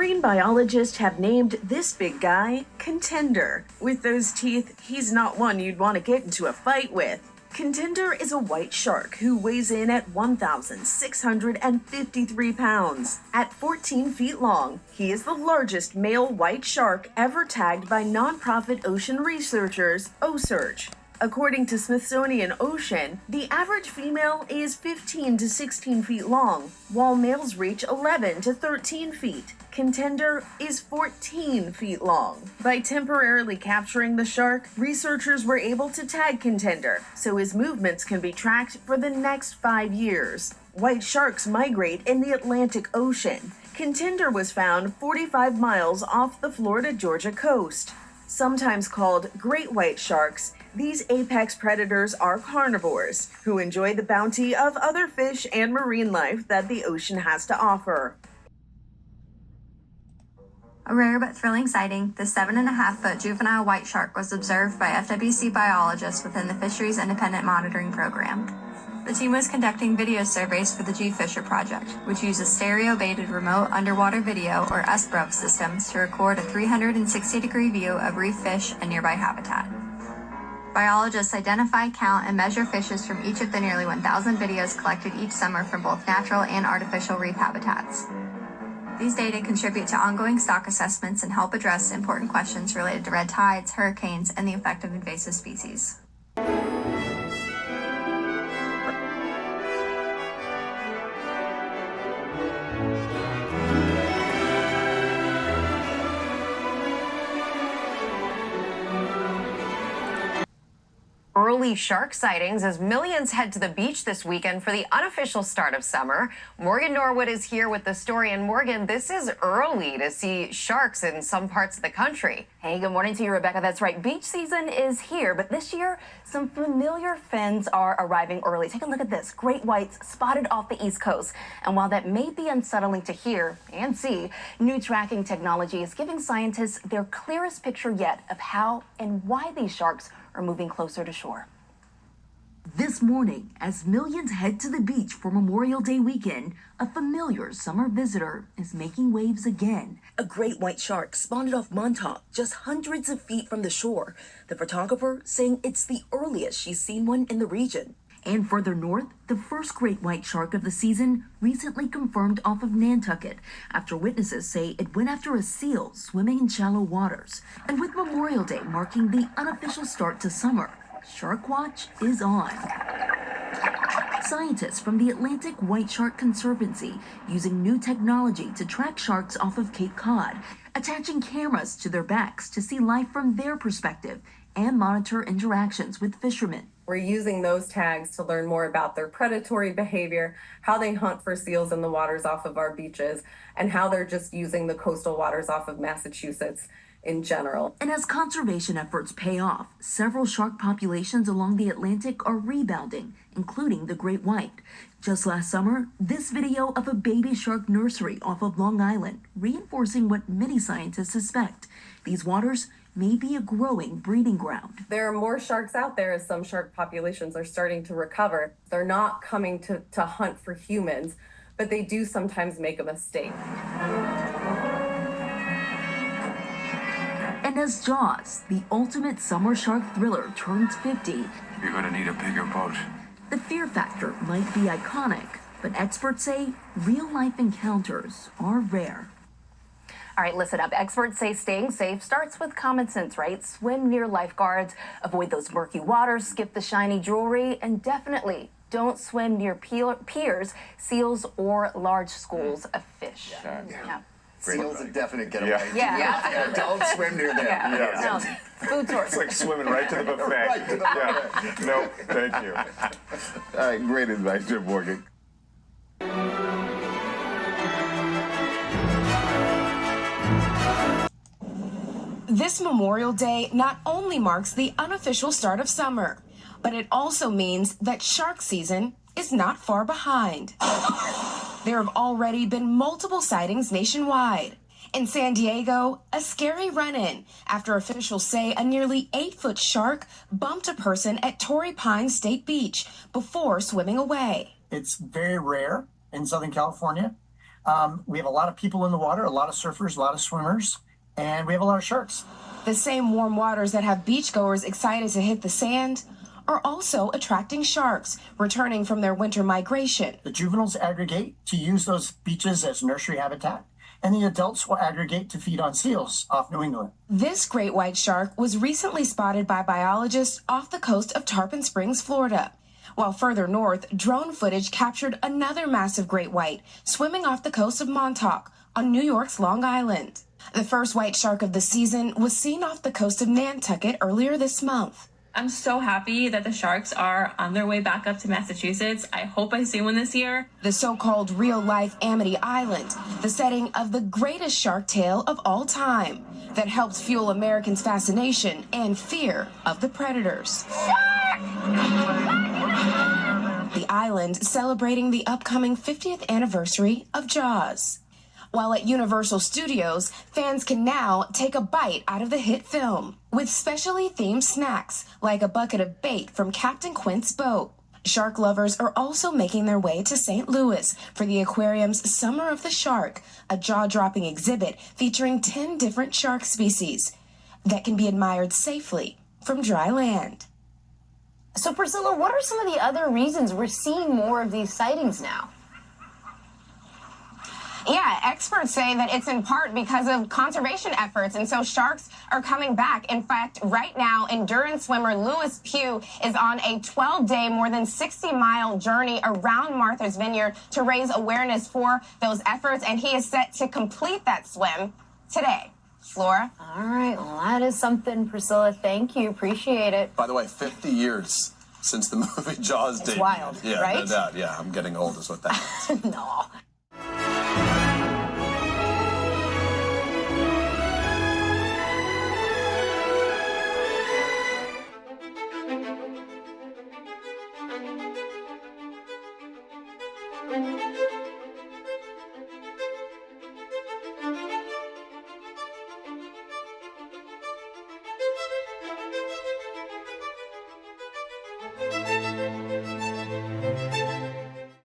Marine biologists have named this big guy Contender. With those teeth, he's not one you'd want to get into a fight with. Contender is a white shark who weighs in at 1,653 pounds. At 14 feet long, he is the largest male white shark ever tagged by nonprofit ocean researchers, OSearch. According to Smithsonian Ocean, the average female is 15 to 16 feet long, while males reach 11 to 13 feet. Contender is 14 feet long. By temporarily capturing the shark, researchers were able to tag Contender, so his movements can be tracked for the next 5 years. White sharks migrate in the Atlantic Ocean. Contender was found 45 miles off the Florida-Georgia coast. Sometimes called great white sharks, these apex predators are carnivores who enjoy the bounty of other fish and marine life that the ocean has to offer. A rare but thrilling sighting, the 7.5-foot juvenile white shark was observed by FWC biologists within the Fisheries Independent Monitoring Program. The team was conducting video surveys for the G-Fisher project, which uses stereo-baited remote underwater video, or SBROV systems, to record a 360-degree view of reef fish and nearby habitat. Biologists identify, count, and measure fishes from each of the nearly 1,000 videos collected each summer from both natural and artificial reef habitats. These data contribute to ongoing stock assessments and help address important questions related to red tides, hurricanes, and the effect of invasive species. Early shark sightings as millions head to the beach this weekend for the unofficial start of summer. Morgan Norwood is here with the story. And Morgan, this is early to see sharks in some parts of the country. Hey, good morning to you, Rebecca. That's right. Beach season is here, but this year, some familiar fins are arriving early. Take a look at this. Great whites spotted off the East Coast. And while that may be unsettling to hear and see, new tracking technology is giving scientists their clearest picture yet of how and why these sharks are moving closer to shore. This morning, as millions head to the beach for Memorial Day weekend, a familiar summer visitor is making waves again. A great white shark spawned off Montauk, just hundreds of feet from the shore. The photographer saying it's the earliest she's seen one in the region. And further north, the first great white shark of the season recently confirmed off of Nantucket after witnesses say it went after a seal swimming in shallow waters. And with Memorial Day marking the unofficial start to summer, Shark Watch is on. Scientists from the Atlantic White Shark Conservancy using new technology to track sharks off of Cape Cod, attaching cameras to their backs to see life from their perspective and monitor interactions with fishermen. We're using those tags to learn more about their predatory behavior, how they hunt for seals in the waters off of our beaches, and how they're just using the coastal waters off of Massachusetts in general. And as conservation efforts pay off, several shark populations along the Atlantic are rebounding, including the great white. Just last summer, this video of a baby shark nursery off of Long Island, reinforcing what many scientists suspect. These waters may be a growing breeding ground. There are more sharks out there as some shark populations are starting to recover. They're not coming to hunt for humans, but they do sometimes make a mistake. And as Jaws, the ultimate summer shark thriller, turns 50, you're gonna need a bigger boat. The fear factor might be iconic, but experts say real-life encounters are rare. All right, listen up. Experts say staying safe starts with common sense, right? Swim near lifeguards, avoid those murky waters, skip the shiny jewelry, and definitely don't swim near piers, seals, or large schools of fish. Yeah. Seals a definite getaway. Yeah. Don't swim near them. No, food source. It's like swimming right to the buffet. Right to the buffet. No, thank you. All right, great advice, Jim Morgan. This Memorial Day not only marks the unofficial start of summer, but it also means that shark season is not far behind. There have already been multiple sightings nationwide. In San Diego, a scary run-in after officials say a nearly 8-foot shark bumped a person at Torrey Pines State Beach before swimming away. It's very rare in Southern California. We have a lot of people in the water, a lot of surfers, a lot of swimmers, and we have a lot of sharks. The same warm waters that have beachgoers excited to hit the sand are also attracting sharks returning from their winter migration. The juveniles aggregate to use those beaches as nursery habitat, and the adults will aggregate to feed on seals off New England. This great white shark was recently spotted by biologists off the coast of Tarpon Springs, Florida. While further north, drone footage captured another massive great white swimming off the coast of Montauk on New York's Long Island. The first white shark of the season was seen off the coast of Nantucket earlier this month. I'm so happy that the sharks are on their way back up to Massachusetts. I hope I see one this year. The so-called real-life Amity Island, the setting of the greatest shark tale of all time, that helped fuel Americans' fascination and fear of the predators. The island celebrating the upcoming 50th anniversary of Jaws. While at Universal Studios, fans can now take a bite out of the hit film with specially themed snacks like a bucket of bait from Captain Quint's boat. Shark lovers are also making their way to St. Louis for the aquarium's Summer of the Shark, a jaw-dropping exhibit featuring 10 different shark species that can be admired safely from dry land. So, Priscilla, what are some of the other reasons we're seeing more of these sightings now? Yeah, experts say that it's in part because of conservation efforts, and so sharks are coming back. In fact, right now, endurance swimmer Lewis Pugh is on a 12-day, more than 60-mile journey around Martha's Vineyard to raise awareness for those efforts, and he is set to complete that swim today. Laura? All right, well, that is something, Priscilla. Thank you. Appreciate it. By the way, 50 years since the movie Jaws debuted. It's wild, yeah, right? No doubt. Yeah, I'm getting old is what that is. No. Thank you.